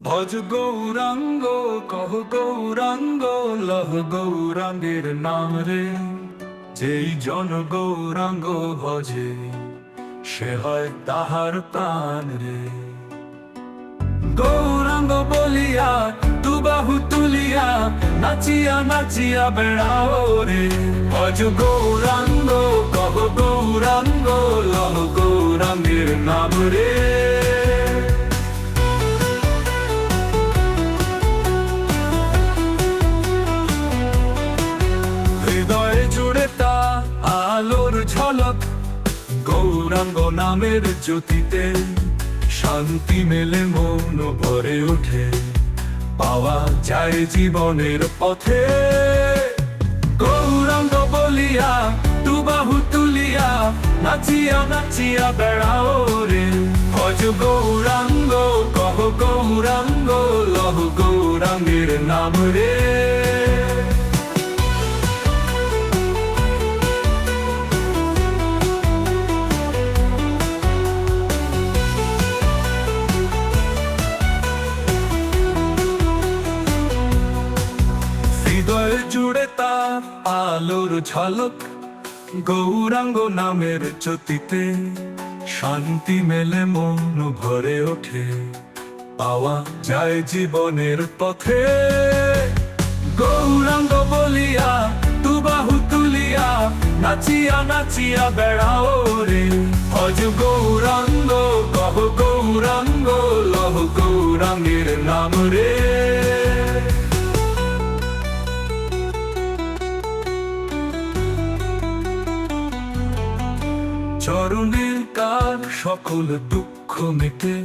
ভজ গৌরাঙ্গ কহ গৌরাঙ্গ লহ গৌরাঙ্গের নাম রে। যেই জন গৌরাঙ্গ ভজে সে হয় তাহার প্রাণ রে। গৌরাঙ্গ বলিয়া দুবাহু তুলিয়া নাচিয়া নাচিয়া বেড়াও রে। ভজ গৌরাঙ্গ কহ গৌরাঙ্গ লহ গৌরাঙ্গের নাম রে। হৃদয়ে জুড়ে তা আলোর ঝলক, গৌরাঙ্গ নামের জ্যোতিতে শান্তি মেলে মন ভরে ওঠে, পাওয়া যায় জীবনের পথে। গৌরাঙ্গ বলিয়া দুবাহু তুলিয়া নাচিয়া নাচিয়া বেড়াও রে। ভজ গৌরাঙ্গ কহ গৌরাঙ্গ লহ গৌরাঙ্গের নাম রে। হৃদয় জুড়ে তার আলোর ঝলক, গৌরাঙ্গ নামের জ্যোতিতে শান্তি মেলে মন ভরে ওঠে, পাওয়া যায় জীবনের পথে। গৌরাঙ্গ বলিয়া দুবাহু তুলিয়া নাচিয়া নাচিয়া বেড়াও রে। ভজ গৌরাঙ্গ কহ গৌরাঙ্গ লহ গৌরাঙ্গের নাম রে। চরণের কার সকল দুঃখ মেটে,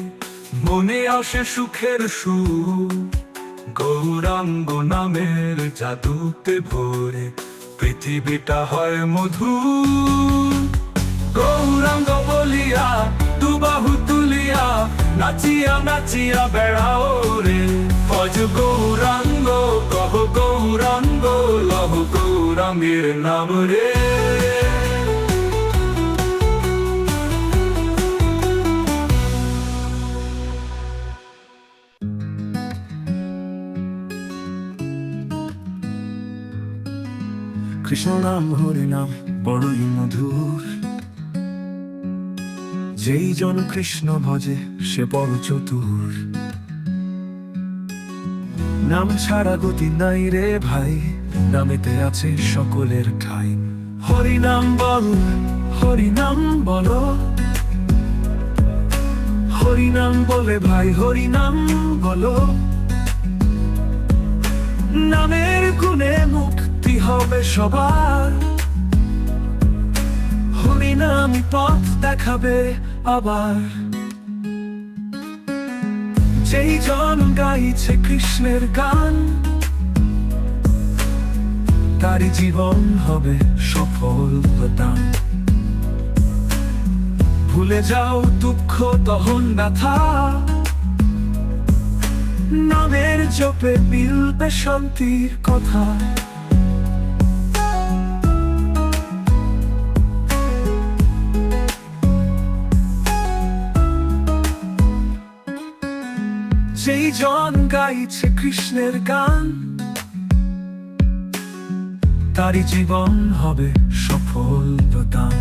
মনে আসে সুখের সুর। গৌরাঙ্গ নামের জাদুতে ভরে পৃথিবীটা হয় মধুর। গৌরাঙ্গ বলিয়া দুবাহু তুলিয়া নাচিয়া নাচিয়া বেড়াও রে। ভজ গৌরাঙ্গ কহ গৌরাঙ্গ লহ গৌরাঙ্গের নাম রে। কৃষ্ণ নাম হরি নাম বড়ই মধুর, যেই জন কৃষ্ণ ভজে সে বড় চতুর। নাম ছাড়া গতি নাই রে ভাই, নামেতে আছে সকলের ঠাই। হরি নাম বল, হরি নাম বলো, হরি নাম বলে ভাই হরি নাম বলো। নামের গুণে মুক্তি হবে সবার, হরি নাম পথ দেখাবে আবার। যেই জন গাইছে কৃষ্ণের গান, তারই জীবন হবে সফল দান। ভুলে যাও দুঃখ দহন ব্যথা, নামের জপে মিলবে শান্তির কথা। যেই জন গাইছে কৃষ্ণের গান, তারই জীবন হবে সফল দান।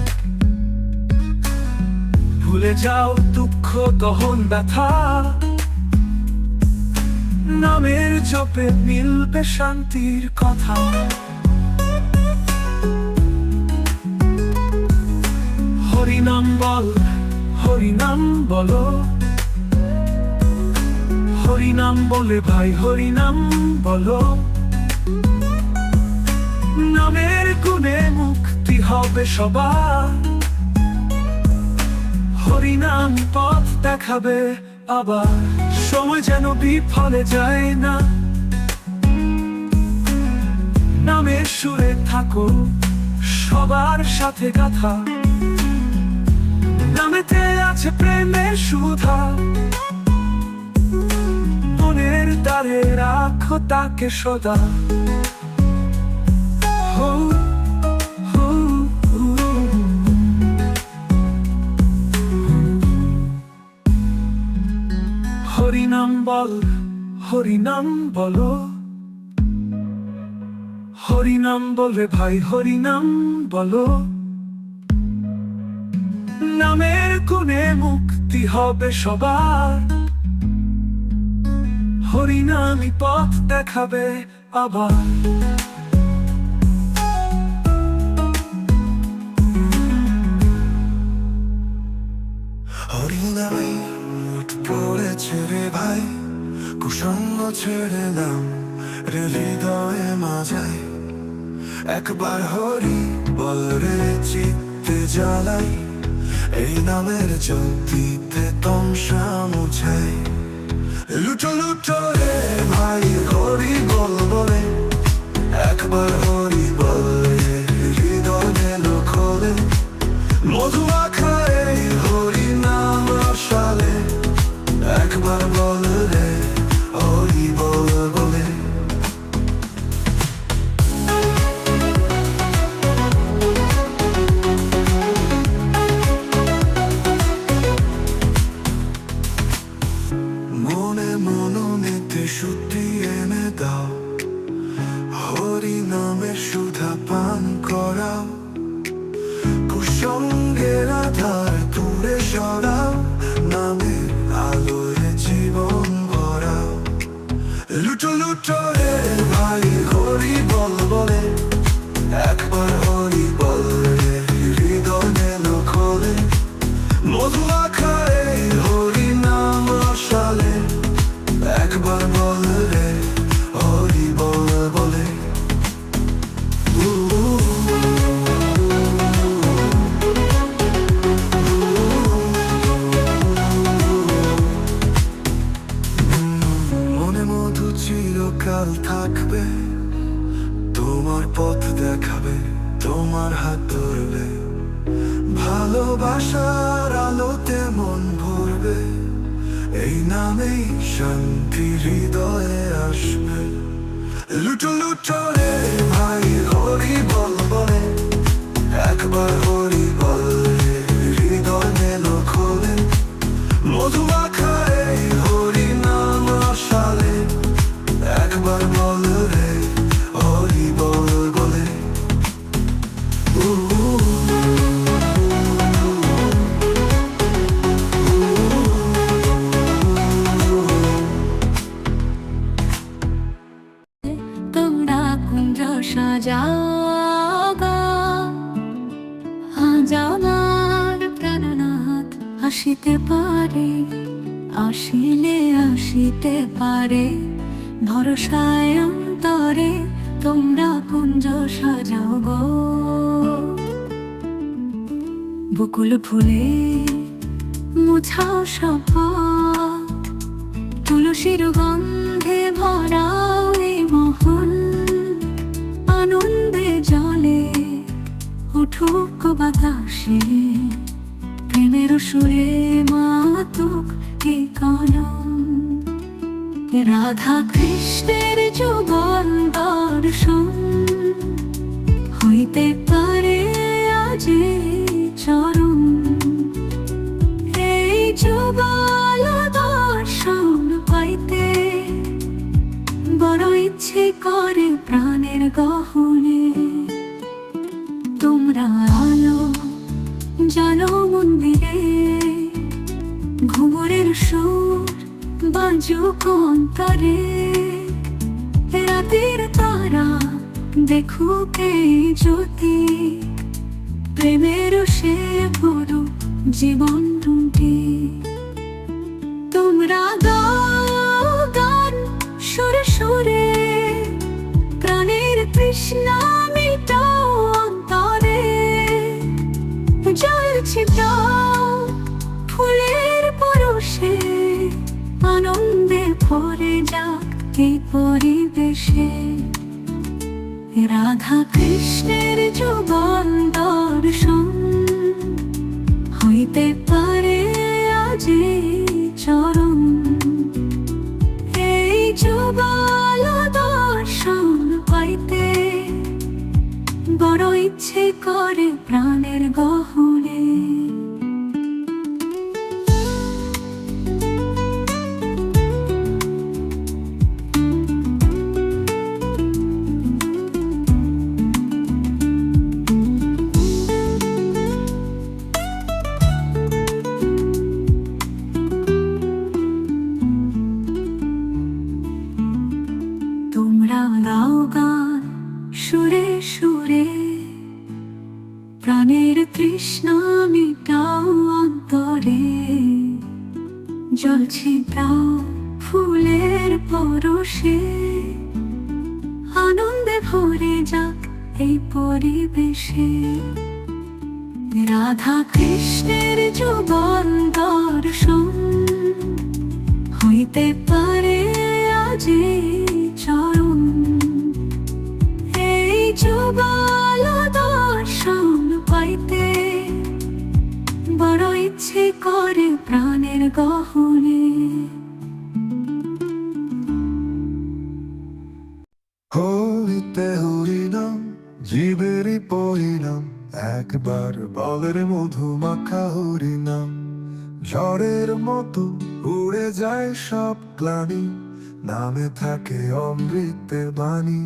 ভুলে যাও দুঃখ দহন ব্যথা, নামের জপে মিলবে শান্তির কথা। হরি নাম বল, হরি নাম বলো, হরি নাম বলে ভাই হরি নাম বলো। নামের গুণে মুক্তি হবে সবার, হরি নাম পথ দেখাবে আবার। সময় যেন বিফলে যায় না, নামের সুরে থাকো সবার সাথে গাথা। নামেতে আছে প্রেমের সুধা, মনের দ্বারে রাখো তাকে সদা। হরি নাম বল, হরিনাম বলো, হরিনাম বলে ভাই, হরিনাম বলো। নামের গুণে মুক্তি হবে সবার, হরিনামই পথ দেখাবে আবার। হরিনামে উঠ পড়েছে রে ভাই, কুসঙ্গ ছেড়ে নাম রে হৃদয়ে মাঝায়। একবার হরি বল রে চিত্তে জ্বালাই, এই নামের জ্যোতিতে তমসা মুছাই। লুটো লুটো রে ভাই হরি বল বলে, একবার হরি বল রে হৃদয় গেল খোলে। মধু মাখা এই হরি নাম রসালে, একবার বল রে হরি বল বলে। মনে মননেতে শুদ্ধি এনে দাও, হরি নামের সুধা পান করাও। কুসঙ্গের আধার দূরে সরাও, নামের আলোয় জীবন ভরাও। লুটো লুটো রে ভাই হরি বল বলে, একবার হরি বল রে হৃদয় গেল খোলে। মধু মাখা এই হরি নাম রসালে, একবার বল রে হরি বল বলে। মনে মধু চিরকাল থাকবে, তোমার পথ দেখাবে, তোমার হাত ধরবে। ভালোবাসার আলোতে মন ভরবে, এই নামেই শান্তি হৃদয়ে আসবে। লুটো লুটো রে ভাই হরি বল বলে, একবার হরি বল রে হৃদয় গেল খোলে। মধু মাখা এই হরি নাম রসালে, একবার বল রে হরি বল বলে। তোমরা কুঞ্জ সাজাও গো, আজ আমার প্রাণনাথ আসিতে পারে, আসিলে আসিতে পারে। ভরসায় অন্তরে তোমরা কুঞ্জ সাজাও গো। বকুল ফুলে মুছাও সব, তুলসীর গন্ধে ভরাও এই মহল। আনন্দে জলে উঠুক বাতাসে, প্রেমের সুরে মাতুক এই কলম। রাধা কৃষ্ণের যুগল দর্শন হইতে পারে আজ এই চরণ। এই যুগল দর্শন পাইতে বড় ইচ্ছে করে প্রাণের গহনে। তোমরা আলো জালো মন্দিরে, ঘুমরের সুর বাজুক অন্তরে। রাতের তারা দেখুক এই জ্যোতি, প্রেমের সে পুরো জীবন টুটি। তোমরা গাও গান সুরে সুরে, প্রাণের তৃষ্ণা মিটাও অন্তরে। জল ছিটাও ফুলের পরশে, আনন্দে ভরে যাক এই পরিবেশে। রাধা কৃষ্ণের যুগল দর্শন হইতে পারে আজ এই চরণ। এই যুগল দর্শন পাইতে বড় ইচ্ছে করে প্রাণের গহনে। তৃষ্ণা মিটাও অন্তরে, জল ছিটাও ফুলের পরশে, আনন্দে ভরে যাক এই পরিবেশে। রাধা কৃষ্ণের যুগল দর্শন হইতে পারে আজ এই চরণ। এই যুগল দর্শন পাইতে বড় ইচ্ছে করে প্রাণের গহনে। হইতে হরিনাম জীবেরই পরিণাম, একবার বলের মধু মাখা হরিনাম। ঝড়ের মতো উড়ে যায় সব গ্লানি, নামে থাকে অমৃতের বাণী।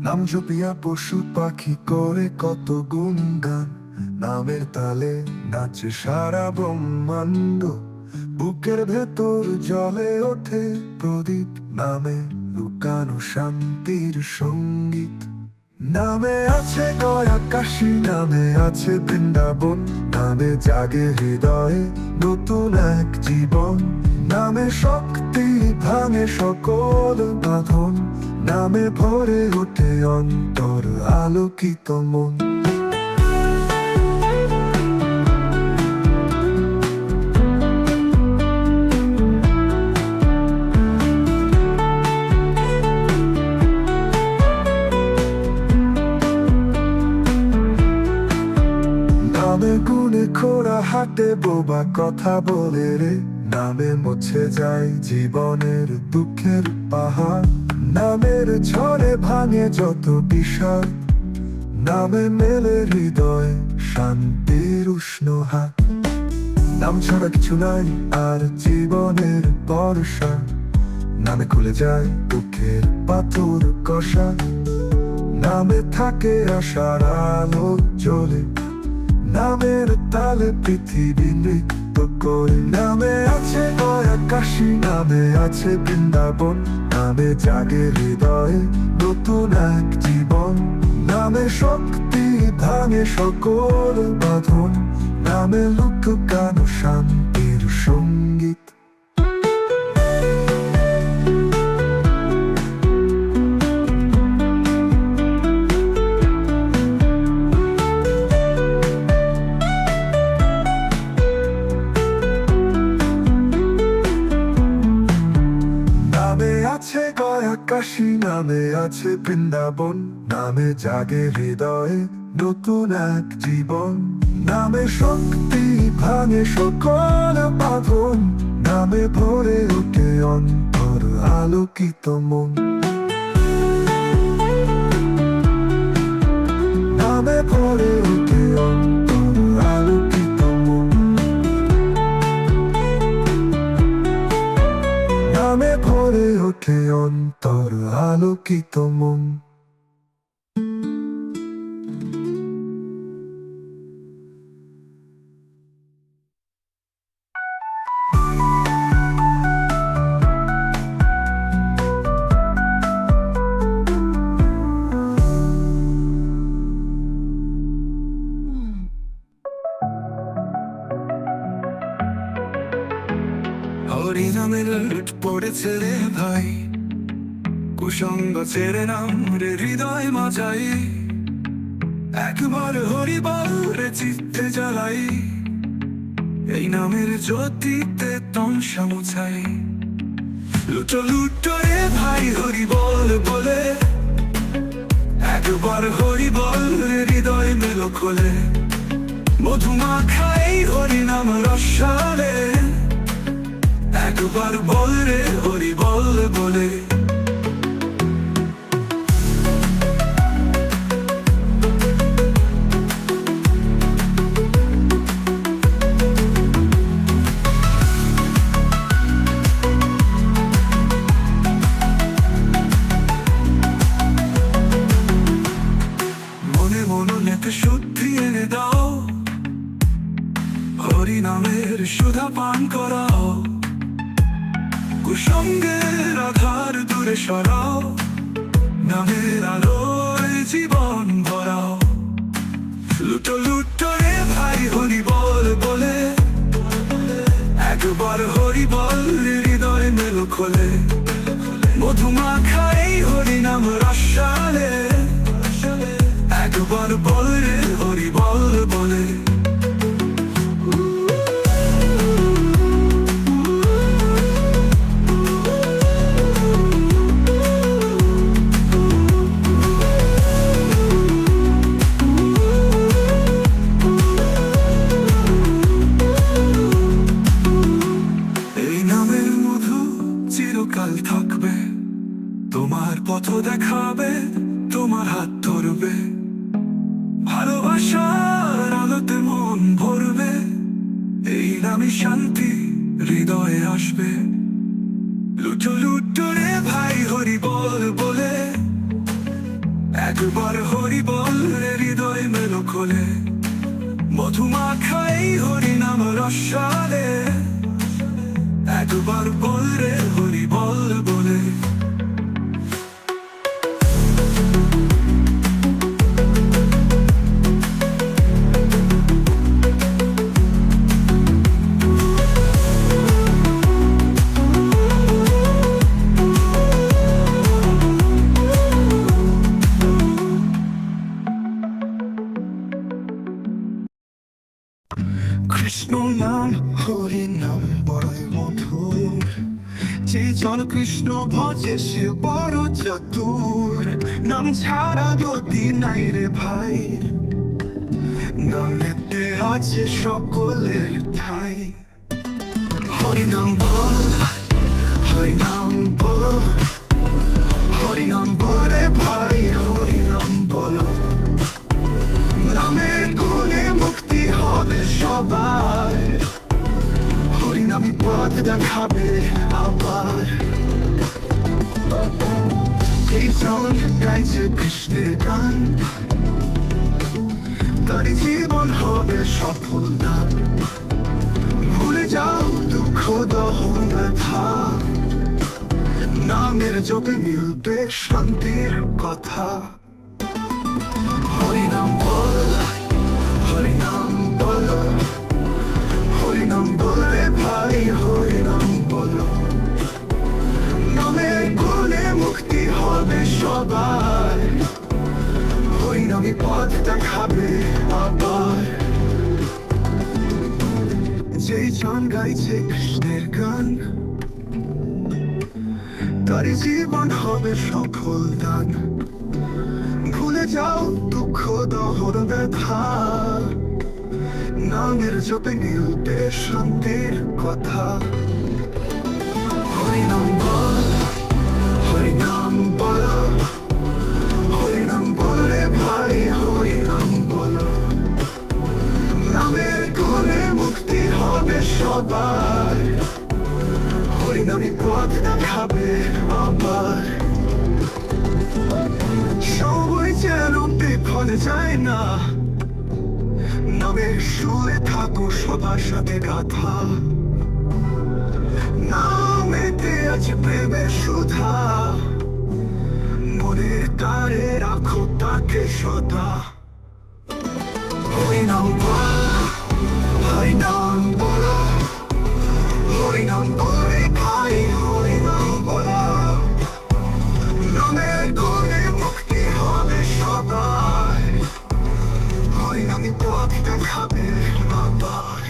নাম জপিয়া পশু পাখি করে কত গুণগান, নামের তালে নাচে সারা ব্রহ্মাণ্ড। বুকের ভেতর জ্বলে ওঠে প্রদীপ, নামে লুকানো শান্তির সঙ্গীত। নামে আছে গয়া কাশী, নামে আছে বৃন্দাবন, নামে জাগে হৃদয়ে নতুন এক জীবন। নামে শক্তি ভাঙে সকল বাঁধন, নামে ভরে ওঠে অন্তর আলোকিত মন। নামে গুণে খোরা হাটে বোবা কথা বলে রে, নামে মুছে যায় জীবনের দুঃখের পাহাড়। নামের ঝড়ে ভাঙে যত বিষয়, নামে মেলে হৃদয় শান্তির উষ্ণ হাত। নাম ছাড়া কিছু নাই আর জীবনের বর্ষা, নামে খুলে যায় দুঃখের পাথর কষা। নামে থাকে আশার আলো জ্বলে, নামের তালে পৃথিবী নৃত্য করে। নামে আছে গয়া কাশী, নামে আছে বৃন্দাবন, নামে জাগে হৃদয়ে নতুন এক জীবন। নামে শক্তি ভাঙে সকল বাঁধন, নামে লুকানো শান্তির সঙ্গীত। আছে গয়া কাশী, নামে আছে বৃন্দাবন, নামে জাগে হৃদয়ে নতুন এক জীবন। নামে শক্তি ভাঙে সকল বাঁধন, নামে ভরে ওঠে অন্তর আলোকিত মন। নামে ভরে ওঠে অন্তর আলোকিত মন। নামে ভরে ওঠে অন্তর আলোকিত মন। হরিনামের লুট পড়েছে রে ভাই, কুসঙ্গ ছেড়ে নাম রে হৃদয় মাজাই। একবার হরি বল রে চিত্তে জ্বালাই, এই নামের জ্যোতিতে তমসা মুছাই। লুটো লুটো রে ভাই হরি বল বলে, একবার হরি বল রে হৃদয় মেলো খোলে। মধুমা খাই হরি নাম রসালে, একবার বল রে হরি বল বলে। মনে মননেতে শুদ্ধি এনে দাও, হরি নামের সুধা পান করাও। কুসঙ্গের আধার দূরে সরাও, নামের আলোয় জীবন ভরাও। লুটো লুটো রে ভাই হরি বল বলে, একবার হরি বল হৃদয় মেলো খোলে, মধুমাখা এই হরি নাম রসালে, একবার বল রে হরি বল বলে। চিরকাল থাকবে, তোমার পথ দেখাবে, তোমার হাত ধরবে, ভালোবাসার আলোতে মন ভরবে, এই নামে শান্তি হৃদয়ে আসবে। লুটো লুটো রে ভাই হরি বল বলে, একবার হরি বল রে হৃদয় মেলো খোলে, মধুমাখা এই হরি নাম রসালে, একবার বল রে হরি বল বলে। কৃষ্ণ নাম হরি নাম বড়ই মধুর, যে জন কৃষ্ণ ভজে সে বড় চতুর, নাম ছাড়া গতি নাই রে ভাই, নামেতে আছে সকলের ঠাই। হরি নাম বল, হরি নাম বল, হরি নাম বলে ভাই হরি নাম বল, নামের গুণে মুক্তি হবে সবার, হরি নামে পথ দেখাবে আবার। এই জন গাইছে কৃষ্ণের গান, তার জীবন হবে সফল দান, ভুলে যাও দুঃখ দহন ব্যথা, নামের জপে মিলবে শান্তির কথা। হরি নাম বল, হরি নাম বল, হরি নাম বলে ভাই হরি নাম বল, নামের গুণে মুক্তি হবে সবার, হরি নামে পথ দেখাবে আবার। যেই জন গাইছে কৃষ্ণের গান, তার জীবন হবে সফল দান, ভুলে যাও দুঃখ দহন ব্যথা, নামের জপে মিলবে শান্তির কথা। হরি নাম বল, হরি নাম বল, হরি নাম বলে ভাই হরি নাম বল, নামের গুণে মুক্তি হবে সবার, হরি নামে পথ দেখাবে আবার। সবাই যেন বিফলে যায় না, নামের সুরে থাকো সবার সাথে গাথা, নামেতে আছে প্রেমের সুধা, মনে তারে রাখো তাকে সদা। হরি নাম বল, হরি নাম বল, হরি নাম বলে ভাই হরি নাম বলা, নামের গুণে মুক্তি হবে সবার, হরি নামে পথ দেখাবে আবার।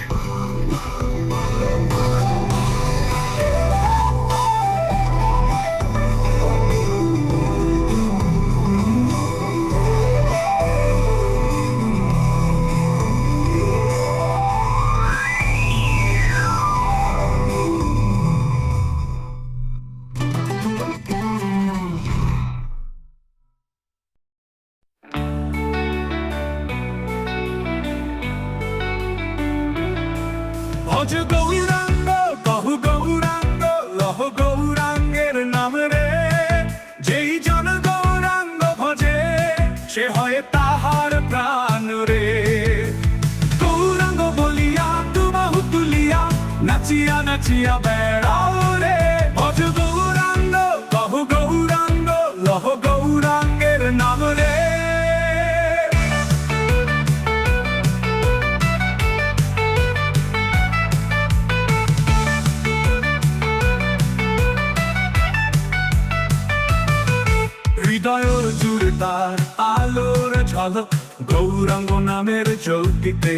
ঝলক গৌরাঙ্গ নামের জ্যোতিতে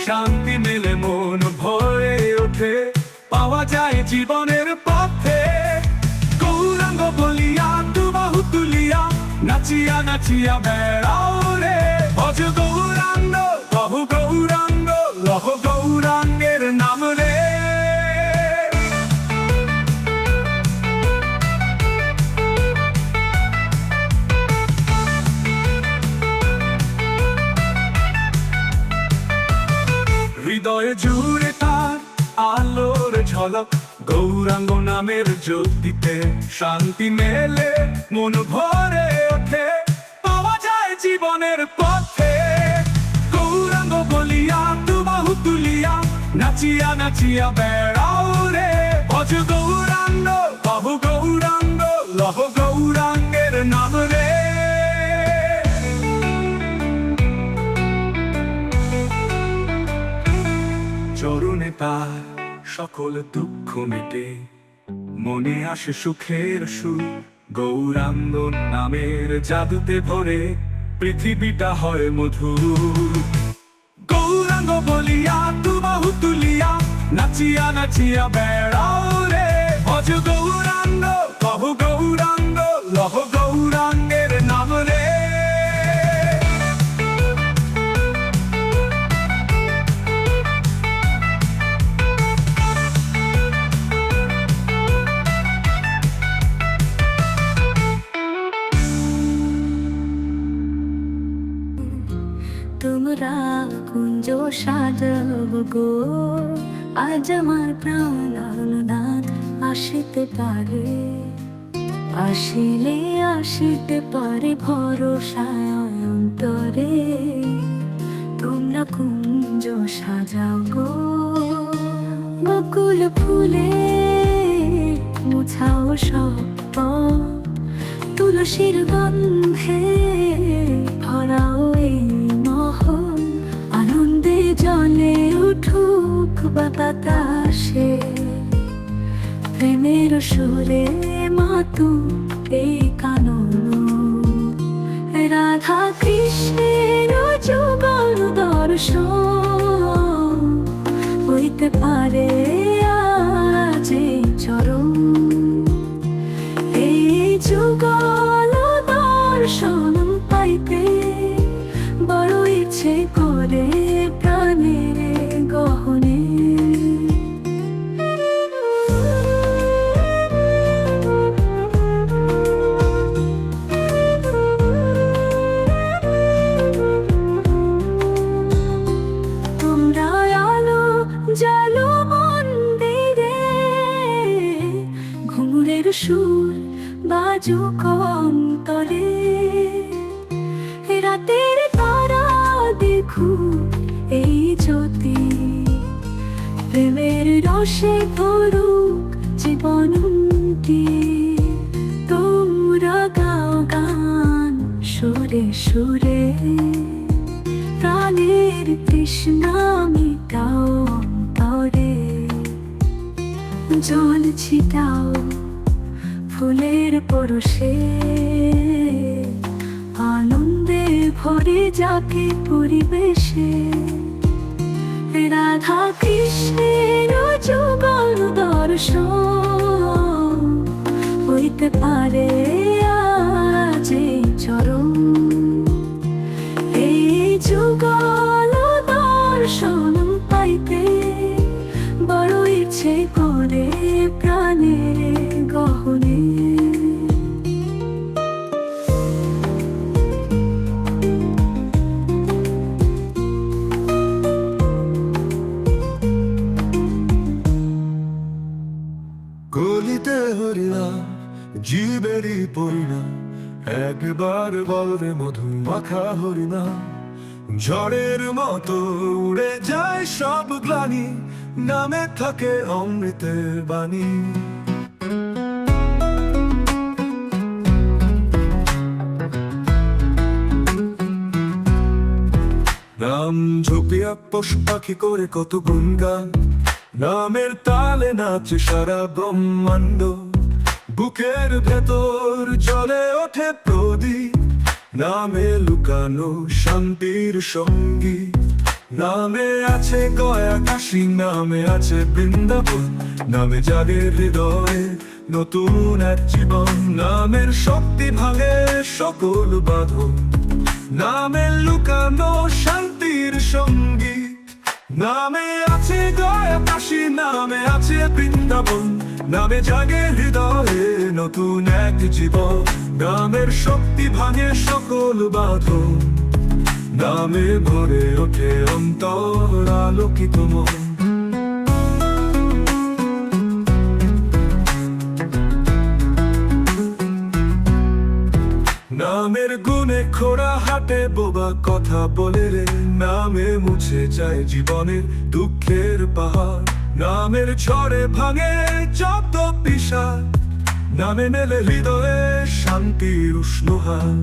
শান্তি মেলে মন ভরে ওঠে পাওয়া যায় জীবনের পথে গৌরাঙ্গ বলিয়া দুবাহু তুলিয়া নাচিয়া নাচিয়া বেড়াও রে ভজ গৌরাঙ্গ বহু গৌরাঙ্গ লহ গৌরাঙ্গের নাম রে হৃদয়ে জুড়ে তার আলোর ঝলক গৌরাঙ্গ নামের জ্যোতিতে শান্তি মেলে মন ভরে ওঠে পাওয়া যায় জীবনের পথে গৌরাঙ্গ বলিয়া দুবাহু তুলিয়া নাচিয়া নাচিয়া বেড়াও রে ভজ গৌরাঙ্গ বহু গৌরাঙ্গ লহ গৌরাঙ্গের নাম রে চরণে তার সকল দুঃখ মেটে মনে আসে সুখের সুর গৌরাঙ্গ নামের জাদুতে ভরে পৃথিবীটা হয় মধুর গৌরাঙ্গ বলিয়া দুবাহু তুলিয়া নাচিয়া নাচিয়া বেড়াও রে ভজ গৌরাঙ্গ বহু গৌরাঙ্গ লহ গৌরাঙ্গের নাম রে তোমরা কুঞ্জ সাজাব গো আজ আমার প্রাণ আলোনাথ আসিতে পারে আসিলে আসিতে পারে ভরসায় অন্তরে তোমরা কুঞ্জ সাজাও গো বকুল ফুলে মুছাও স্বপ্ন তুলসীর গন্ধে ভরাও এই মহল আনন্দে জলে উঠুক বাতাসে প্রেমের সুরে মাতু এই কানন রাধা কৃষ্ণের যুগল দর্শন হইতে পারে আজ এই চরণ এই যুগল দর্শন পাইতে বড় ইচ্ছে করে প্রাণের গহনে তোমরা আলো জালো মন্দিরে ঘুঙুরের সুর বাজুক অন্তরে রাতের তারা দেখুক এই জ্যোতি প্রেমের রসে ভরুক জীবনটি তোমরা গাও গান সুরে সুরে প্রাণের তৃষ্ণা মিটাও অন্তরে জল ছিটাও ফুলের পরশে আনন্দে ভরে যাকে পরিবেশে রাধা কৃষ্ণের যুগল দর্শন হইতে পারে আজ এই চরণ এই যুগল দর্শন পাইতে বড় ইচ্ছে করে প্রাণের গহনে গলিতে হরিনাম জীবেরই পরিণাম একবার বলবে মধু মাখা হরিনাম ঝড়ের মতো উড়ে যায় সব গ্লানি নামে থাকে অমৃতের বাণী নাম ঝোপিয়া পশু পাখি করে কত গুণগান নামের তালে নাচে সারা ব্রহ্মাণ্ড বুকের ভেতর জ্বলে ওঠে প্রদীপ নামে লুকানো শান্তির সঙ্গী, নামে আছে গয়া কাশী, নামে আছে বৃন্দাবন, নামে জাগে হৃদয়ে নতুন এক জীবন। নামের শক্তি ভাঙে সকল বাঁধন, নামে লুকানো শান্তির সঙ্গী, নামে আছে গয়া কাশী, নামে আছে বৃন্দাবন, নামে জাগে হৃদয়ে নতুন এক জীবন। নামের শক্তি ভাঙে সকল বাঁধন, নামে ভরে ওঠে অন্তর আলোকিত মন। নামের গুণে খোড়া হাটে বোবা কথা বলে রে, নামে মুছে যায় জীবনের দুঃখের পাহাড়। নামের ঝড়ে ভাঙে যত বিষাদ, নামে মেলে হৃদয়ে শান্তির উষ্ণ হাত।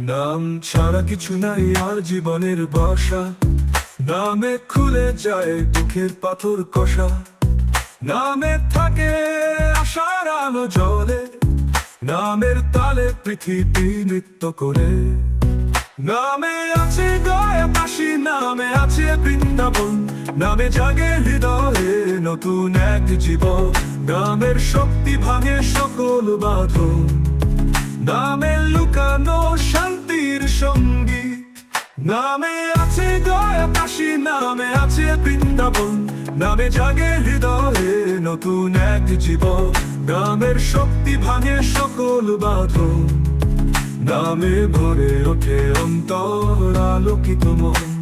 নাম ছাড়া কিছু নাই আর জীবনের বর্ষা, নামে খুলে যায় দুঃখের পাথর কষা। নামে থাকে আশার আলো জ্বলে, নামের তালে পৃথিবী নৃত্য করে। নামে আছে গয়া কাশী, নামে আছে বৃন্দাবন, নামে জাগে হৃদয়ে নতুন এক জীবন। নামের শক্তি ভাঙে সকল বাঁধন, নামে লুকানো শান্তির সঙ্গী, নামে আছে গয়া কাশী, নামে আছে বৃন্দাবন, নামে জাগে হৃদয়ে নতুন এক জীবন। নামের শক্তি ভাঙে সকল বাঁধন, নামে ভরে ওঠে অন্তর আলোকিত মন।